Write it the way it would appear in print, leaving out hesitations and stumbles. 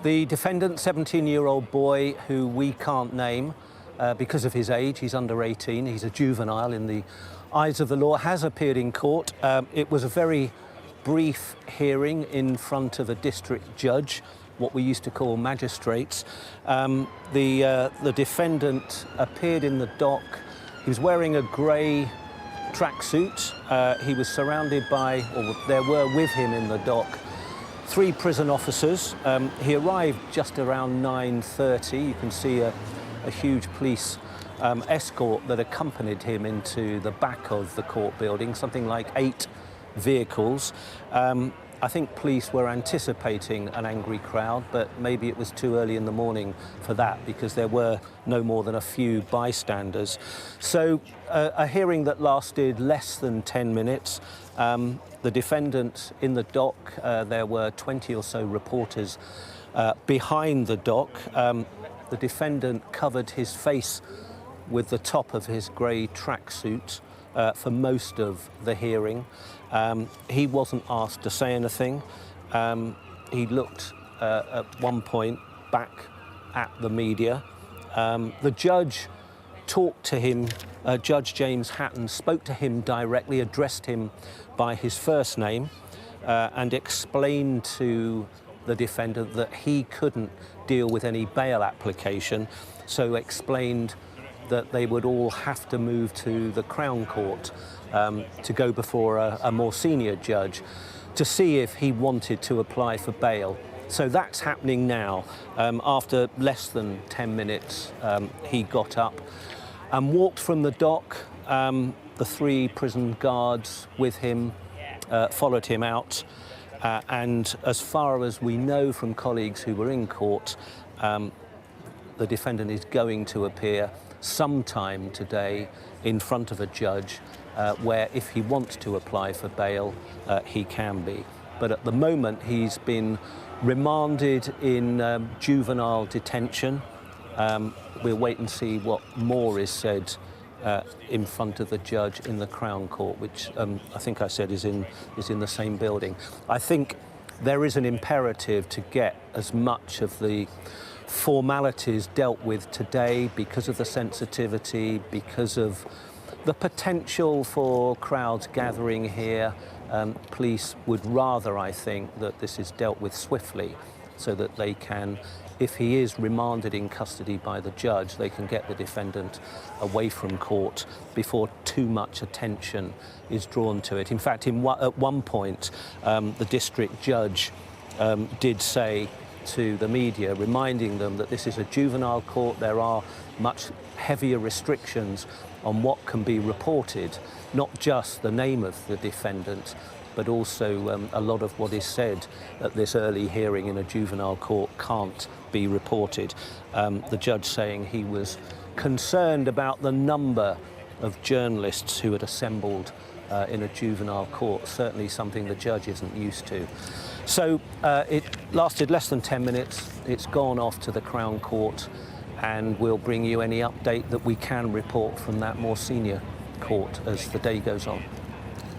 The defendant, 17-year-old boy who we can't name because of his age, he's under 18, he's a juvenile in the eyes of the law, has appeared in court. It was a very brief hearing in front of a district judge, what we used to call magistrates. The defendant appeared in the dock. He was wearing a grey tracksuit. He was surrounded by, or there were with him in the dock, 3 prison officers. He arrived just around 9:30. You can see a huge police escort that accompanied him into the back of the court building, something like 8 vehicles. I think police were anticipating an angry crowd, but maybe it was too early in the morning for that because there were no more than a few bystanders. So a hearing that lasted less than 10 minutes. The defendant in the dock, there were 20 or so reporters behind the dock. The defendant covered his face with the top of his grey tracksuit for most of the hearing. He wasn't asked to say anything. He looked at one point back at the media. The judge talked to him, Judge James Hatton spoke to him directly, addressed him by his first name, and explained to the defendant that he couldn't deal with any bail application, so explained that they would all have to move to the Crown Court to go before a more senior judge to see if he wanted to apply for bail. So that's happening now. After less than 10 minutes, he got up and walked from the dock. The 3 prison guards with him followed him out. And as far as we know from colleagues who were in court, the defendant is going to appear sometime today in front of a judge where if he wants to apply for bail, he can be. But at the moment, he's been remanded in juvenile detention. We'll wait and see what more is said in front of the judge in the Crown Court, which I think I said is in the same building. I think there is an imperative to get as much of the formalities dealt with today because of the sensitivity, because of the potential for crowds gathering here. Police would rather, I think, that this is dealt with swiftly so that they can, if he is remanded in custody by the judge, they can get the defendant away from court before too much attention is drawn to it. In fact, at one point, the district judge did say to the media, reminding them that this is a juvenile court, there are much heavier restrictions on what can be reported, not just the name of the defendant, but also a lot of what is said at this early hearing in a juvenile court can't be reported. The judge saying he was concerned about the number of journalists who had assembled in a juvenile court, certainly something the judge isn't used to. So it lasted less than 10 minutes. It's gone off to the Crown Court, and we'll bring you any update that we can report from that more senior court as the day goes on.